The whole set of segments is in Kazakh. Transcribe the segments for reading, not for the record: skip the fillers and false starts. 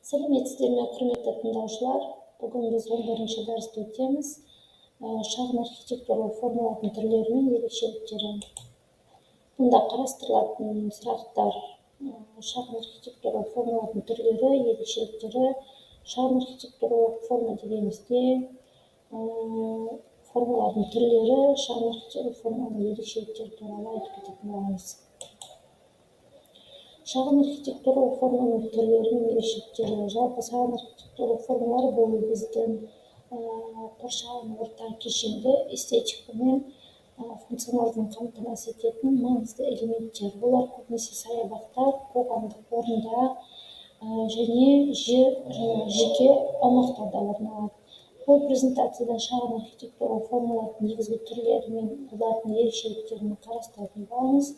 Сәлеметсіздер ме, құрметті тыңдаушылар? Бүгін біз 11-ші дәрісті өтеміз. Шағын архитектуралық формалардың түрлері мен ерекшеліктері. Бұнда қарастырылатын сұрақтар: шағын архитектуралық формалардың түрлері, ерекшеліктері. Шағын архитектуралық форма дегенімізде формалардың түрлері, шағын архитектуралық форманың ерекшеліктері туралы айтып кететін боламыз. Шағын архитектуралық форманың түрлері мен ерекшеліктері. Жалпы шағын архитектуралық формалар бұл біздің қоршаған орта кешенді эстетика мен функционалдығын қамтамасыз ететін маңызды элементтер. Олар көбінесе саябақтар, қоғамдық орындар және жеке аумақтарда орналасады. Бұл презентацияда шағын архитектуралық формалардың негізгі түрлері мен олардың ерекшеліктерін қарастыратын боламыз.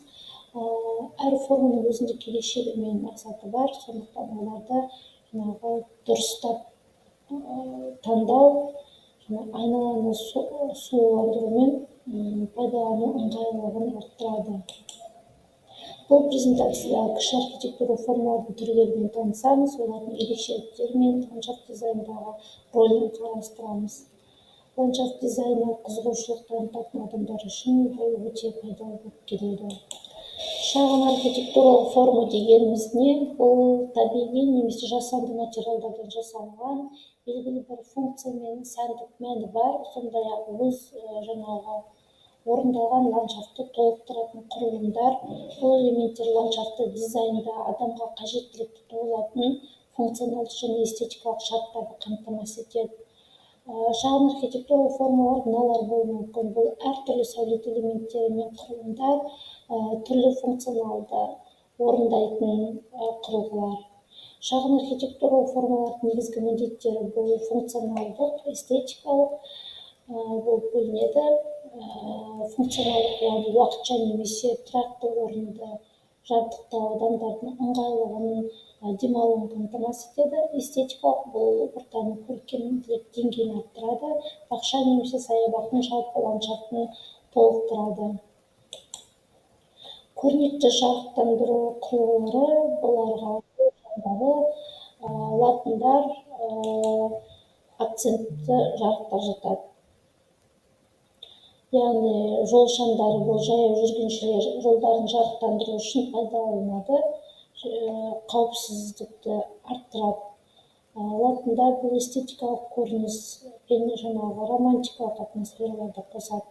Әр форманың өзіндік ерекшелігі мен мақсаты бар, сондықтан оларды дұрыстап таңдау, айналаны суландыру мен пайдалану ыңғайлылығын арттырады. Бұл презентацияда кіші архитектуралық формалардың түрлерімен танысамыз, олардың ерекшеліктері мен ландшафт дизайндағы рөлін қарастырамыз. Ландшафт дизайны қызығушылық танытатын адамдар үшін бұл өте пайдалы болып келеді. Шағын архитектуралық форма дегеніміз не? Бұл табиғи немесе жасанды материалдардан жасалған, белгілі бір функция мен сәндік мәні бар, сондай-ақ өз орындалған ландшафтты толықтыратын құрылымдар. Бұл элементтер ландшафтты дизайнда адамға қажеттілікті туғызатын функционалдық және эстетикалық шарттарды қамтамасыз етеді. Шағын архитектуралық формалар мыналар болуы мүмкін. Бұл әртүрлі сәулет элементтері мен құрылымдар, түрлі функционалды орындайтын құрылғылар. Шағын архитектуралық формалардың негізгі міндеттері бұл функционалдық, эстетикалық болып бөлінеді. Функционалдық яғни уақытша немесе тұрақты орынды жабдықтау адамдардың ыңғайлылығын, демалуын қамтамасыз етеді. Эстетикалық бұл ортаның көркемділік деңгейін арттырады, бақша немесе саябақтың жалпы ландшафтын толықтырады. Көрнекті жарықтандыру құрылғылары бұларға латындар, акцентті жарықтар жатады. Яғни жол шамдары бұл жаяу жүргіншілер жолдарын жарықтандыру үшін пайдаланылады, қауіпсіздікті арттырады. Латындар бұл эстетикалық көрініс пен романтикалық атмосфераларды қосады.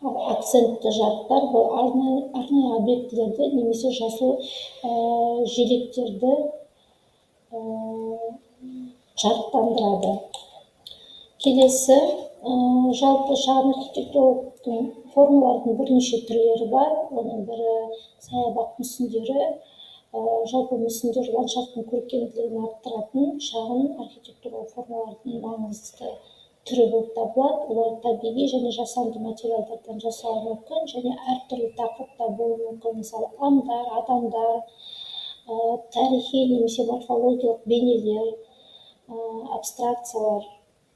Акцентті жарықтар бұл арнайы объектілерді немесе жасыл желектерді жарықтандырады. Келесі, жалпы шағын архитектуралық формалардың бірнеше түрлері бар. Оның бірі саябақ мүсіндері. Жалпы мүсіндер ландшафттың көркемділігін арттыратын шағын архитектуралық формалардың маңызды түрі болып табылады. Олар табиғи және жасанды материалдардан жасалуы мүмкін және әртүрлі тақырыпта болуы мүмкін. Мысалы, аңдар, адамдар, тарихи немесе морфологиялық бейнелер, абстракциялар.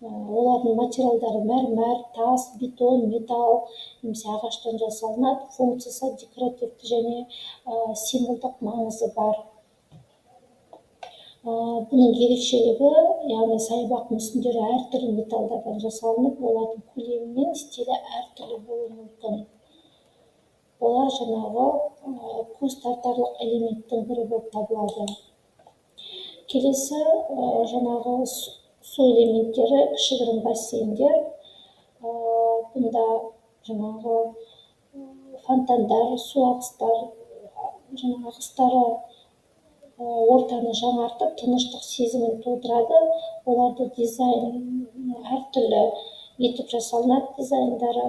Олардың материалдары мәрмәр, тас, бетон, металл немесе ағаштан жасалынады. Функциясы декоративті және символдық маңызы бар. Бұның ерекшелігі, яғни саябақ мүсіндері әртүрлі металдардан жасалынып, олардың көлемі мен стилі әртүрлі болуы мүмкін. Олар көз тартарлық элементтің бірі болып табылады. Келесі, су элементтері, кішігірім бассейндер. Бұнда фонтандар, су ағыстары ортаны жаңартып, тыныштық сезімін тудырады. Оларды дизайн әртүрлі етіп жасалынады дизайндары.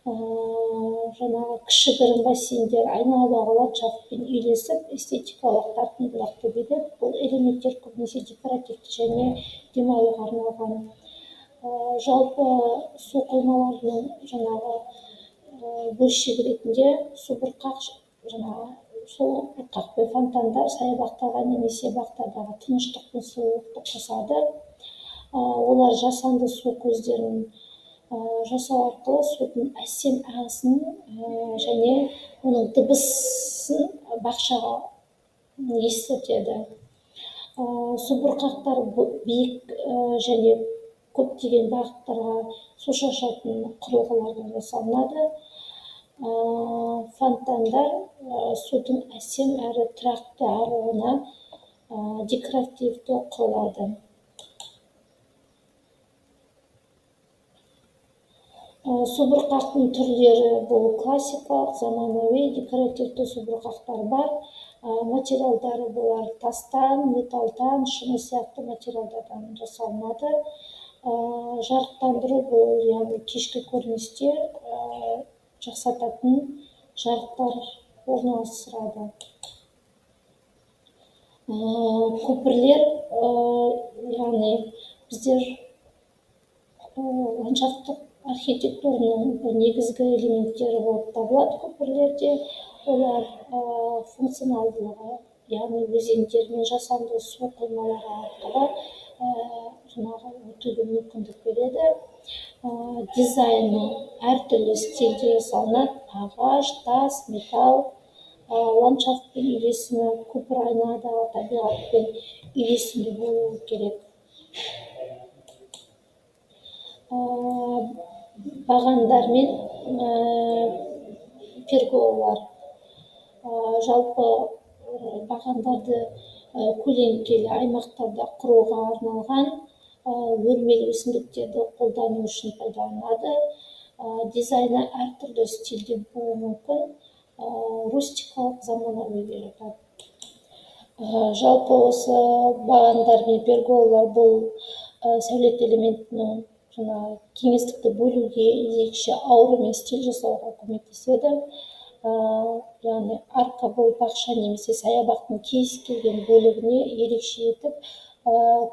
Кішігірім бассейндер айналадағы ландшафтпен үйлесіп, эстетикалық тартымдылық береді. Бұл элементтер көбінесе декоративті және демалуға арналған. Жалпы су қоймаларының бөлшегі ретінде субұрқақ пен фонтандар саябақтарға немесе бақтардағы тыныштық пен сұлулықты қосады. Олар жасанды су көздерін жасау арқылы судың әсем ағысын және оның дыбысын бақшаға естіртеді. Субұрқақтар биік және көптеген бағыттарға су шашатын құрылғылардан жасалынады. Фонтандар судың әсем әрі тұрақты ағуына декоративті құрылады. Субұрқақтың түрлері бұл классикалық, заманауи, декоративті субұрқақтар бар. Материалдары бұлар тастан, металлдан, шыны сияқты материалдардан жасалынады. Жарықтандыру бұл яғни кешкі көріністер жақсартатын жарықтар орналастырады. Көпірлер яғни біздер ландшафттық архитектураның негізгі элементтері болып табылады. Көпірлерде олар функционалдылығы, яғни өзендер мен жасанды су қоймалары арқылы өтуге мүмкіндік береді. Дизайны әртүрлі стильде жасалынады. Ағаш, тас, металл. Ландшафтпен үйлесімі, көпір айналадағы табиғатпен үйлесімді болуы керек. Бағандар мен перголалар. Жалпы бағандарды көлеңкелі аймақтарда құруға арналған өрмелі өсімдіктерді қолдану үшін пайдаланады. Дизайны әртүрлі стильде болуы мүмкін. Рустикалық, заманауи жатады. Жалпы осы бағандар мен перголалар бұл сәулет элементінің кеңістікті бөлуге, ерекше ауыр мен стиль жасауға көмектеседі. Яғни арка бұл бақша немесе саябақтың кез келген бөлігіне ерекше етіп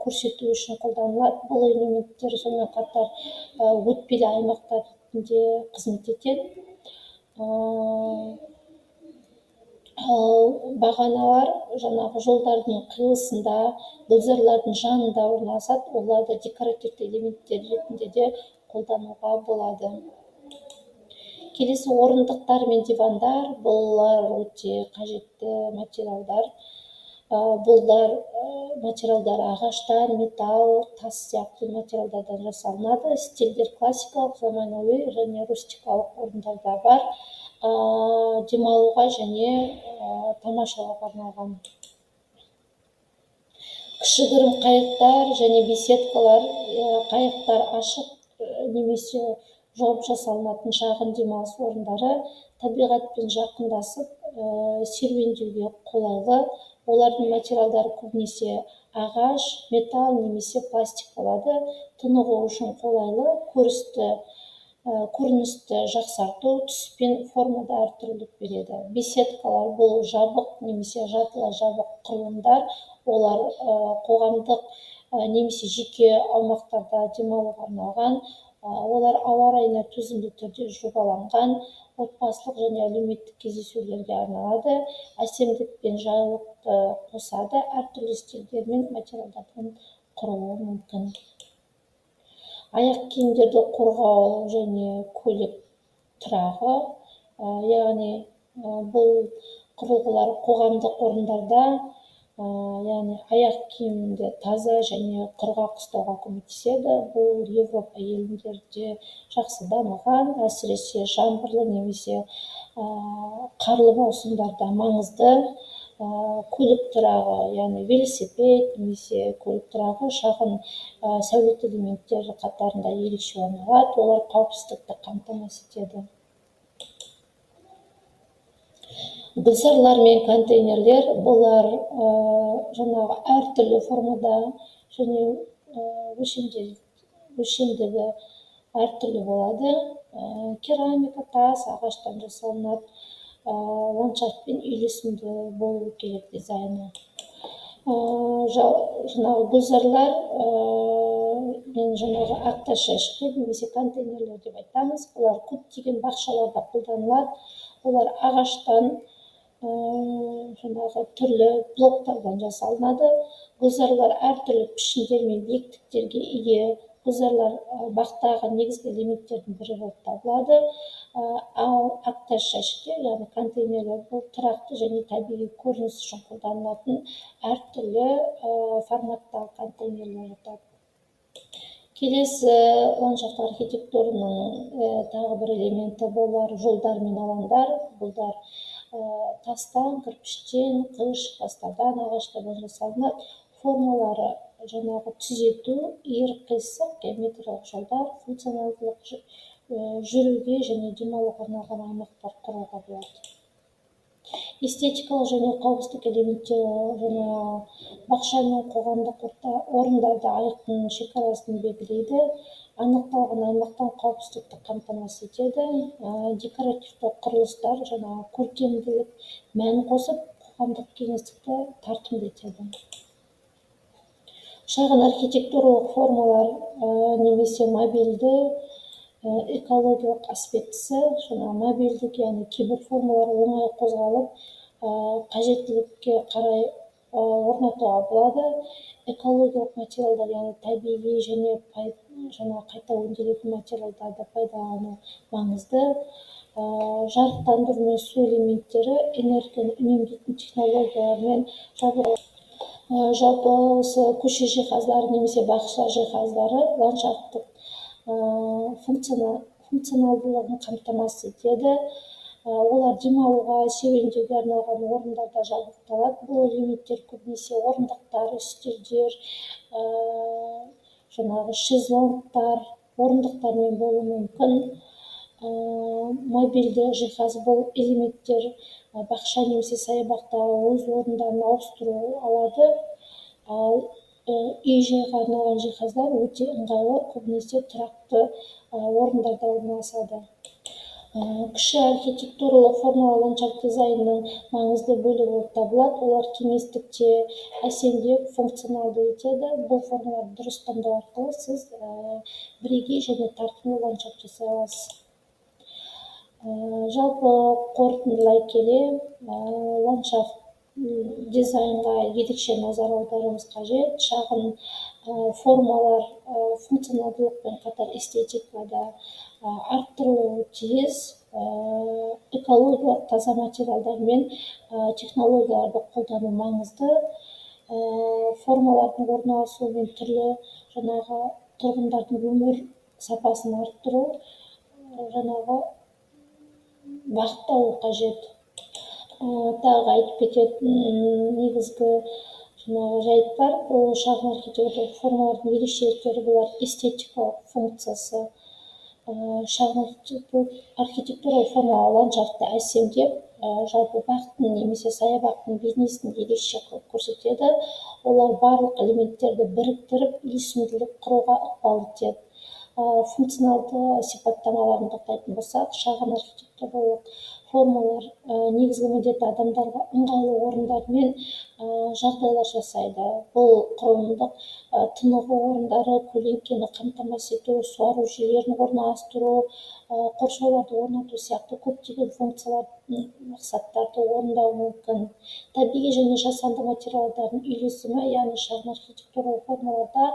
көрсету үшін қолданылады. Бұл элементтер сонымен қатар өтпелі аймақтар ретінде қызмет етеді. Бағаналар жолдардың қиылысында, гүлзарлардың жанында орналасады. Оларды декоративті элементтер ретінде де қолдануға болады. Келесі орындықтар мен дивандар, бұлар өте қажетті материалдар. Бұлар материалдар ағаштан, металл, тас сияқты материалдардан жасалынады. Стильдер классикалық, заманауи және рустикалық орындарда бар. Демалуға және тамашалауға арналған. Кішігірім қайықтар және беседкалар. Қайықтар ашық немесе жауып жасалынатын шағын демалыс орындары табиғатпен жақындасып серуендеуге қолайлы. Олардың материалдары көбінесе ағаш, металл немесе пластик болады. Тынығу үшін қолайлы, көріністі жақсарту, түс пен формада әртүрлілік береді. Беседкалар бұл жабық немесе жартылай жабық құрылымдар. Олар қоғамдық немесе жеке аумақтарда демалуға арналған. Олар ауа райына төзімді түрде жобаланған, отбасылық және әлеуметтік кездесулерге арналады. Әсемдік пен жайлылықты қосады. Әртүрлі стильдер мен материалдардан құруы мүмкін. Аяқ киімдерді қорғау және көлік тұрағы. Яғни бұл құрылғылар қоғамдық орындарда яғни аяқ киімді таза және құрғақ ұстауға көмектеседі. Бұл Европа елдерінде жақсы дамыған, әсіресе жаңбырлы немесе қарлы маусымдарда маңызды. Көлік тұрағы, яғни велосипед немесе көлік тұрағы шағын сәулет элементтері қатарында ерекше орын алады. Олар қауіпсіздікті қамтамасыз етеді. Гүлзарлар мен контейнерлер, бұлар әртүрлі формада және өлшемдігі әртүрлі болады. Керамика, тас, ағаштан жасалынады. Ландшафтпен үйлесімді болу керек дизайны. Гүлзарлар мен ақ шашқы немесе контейнерлер деп айтамыз. Олар көптеген бақшаларда қолданылады. Олар ағаштан түрлі блоктардан жасалынады. Гүлзарлар әртүрлі пішіндер мен биіктіктерге ие. гүзарлар бақтағы негізгі элементтердің бірі болып табылады. Ал ақташ-жәшіктер, яғни контейнерлер, бұл тұрақты және табиғи көрініс үшін қолданылатын әртүрлі форматтағы контейнерлер жатады. Келесі ландшафт архитектураның тағы бір элементі болар жолдар мен алаңдар. Бұлдар тастан, кірпіштен, қыш, тастардан, ағаштардан жасалынады. Формалары жаңағы түзету, иір-қиссық, геометриялық жолдар, функционалдылық, жүруге және демалуға арналған аймақтар құруға болады. Эстетикалық және қауіпсіздік элементтері және бақша мен қоғамдық орындарда айқын шекарасын белгілейді. Анықталған аймақтан қауіпсіздікті қамтамасыз етеді. Декоративті құрылыстар және көркемділік мән қосып, қоғамдық кеңістікті тартымды етеді. Шағын архитектуралық формалар немесе мобильді экологиялық аспектісі, мобильдік, яғни кейбір формалар оңай қозғалып, қажеттілікке қарай орнатуға болады. Экологиялық материалдар, яғни табиғи және қайта өңделетін материалдарды пайдалану маңызды. Жарықтандыру мен су элементтері энергияны үнемдейтін технологиялармен жабдықталған. Жалпы осы көше жиһаздары немесе бақша жиһаздары ландшафттық функционалдылығын қамтамасыз етеді. Олар демалуға, серуендеуге арналған орындарда жабдықталады. Бұл элементтер көбінесе орындықтар, үстелдер, шезлонгтар, орындықтармен болуы мүмкін. Мобильді жиһаз бұл элементтер бақша немесе саябақта өз орындарын ауыстыру алады. Ал үй-жайға арналған жиһаздар өте ыңғайлы, көбінесе тұрақты орындарда орналасады. Кіші архитектуралық формалы ландшафт дизайнының маңызды бөлігі болып табылады. Олар кеңістікте әсемдеп, функционалды етеді. Бұл формаларды дұрыс таңдау арқылы сіз бірегей және тартымды ландшафт жасай аласыз. Жалпы қорытындылай келе, ландшафт дизайнға ерекше назар аударуымыз қажет. Шағын формалар функционалдылықпен қатар эстетикада арттырылуы тиіс. Экологиялық таза материалдар мен технологияларды қолдану маңызды. Формалардың орналасуы мен түрлі тұрғындардың өмір сапасын арттыру бағытталуы қажет. Тағы айтып кететін негізгі жайт бар. Бұл шағын архитектуралық формалардың ерекшеліктері, бұлар эстетикалық функциясы. Шағын архитектуралық формалы ландшафтты әсемдеп, жалпы бақтың немесе саябақтың бейнесін ерекше қылып көрсетеді. Олар барлық элементтерді біріктіріп, үйлесімділік құруға ықпал етеді. Функционалды сипаттамаларын тоқтайтын болсақ, шағын архитектуралық формалар негізгі міндеті адамдарға ыңғайлы орындар мен жағдайлар жасайды. Бұл құрылымдық тынығу орындары, көлеңкені қамтамасыз ету, суару жүйелерін орналастыру, қоршауларды орнату сияқты көптеген функциялардың мақсаттарды орындауы мүмкін. Табиғи және жасанды материалдардың үйлесімі, яғни шағын архитектуралық формаларда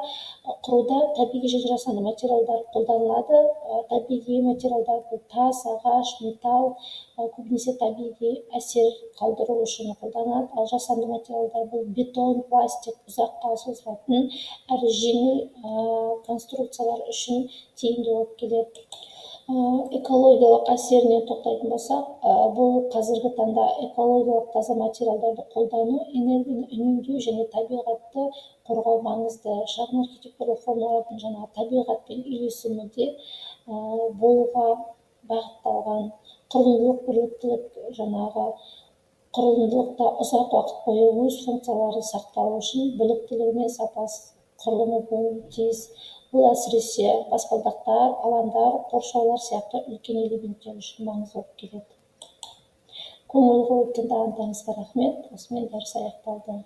құруда табиғи және жасанды материалдар қолданылады. Табиғи материалдар бұл тас, ағаш, металл, көбінесе табиғи әсер қалдыру үшін қолданады. Ал жасанды материалдар бұл бетон, пластик, ұзаққа созылатын әрі жеңіл конструкциялар үшін тиімді болып келеді. Экологиялық әсеріне тоқтайтын болсақ, бұл қазіргі таңда экологиялық таза материалдарды қолдану, энергияны үнемдеу және табиғатты қорғау маңызды. Шағын архитектуралық формалардың табиғатпен үйлесімінде болуға бағытталған. Құрылымдылық бірліктілік, құрылымдылықта ұзақ уақыт бойы өз функциялары сақталу үшін біліктілігі мен сапасы құрылымы болуы тиіс. Бұл әсіресе баспалдақтар, алаңдар, қоршаулар сияқты үлкен элементтер үшін маңызды болып келеді. Көңіл қойып тыңдағандарыңызға рахмет. Осымен дәріс аяқталды.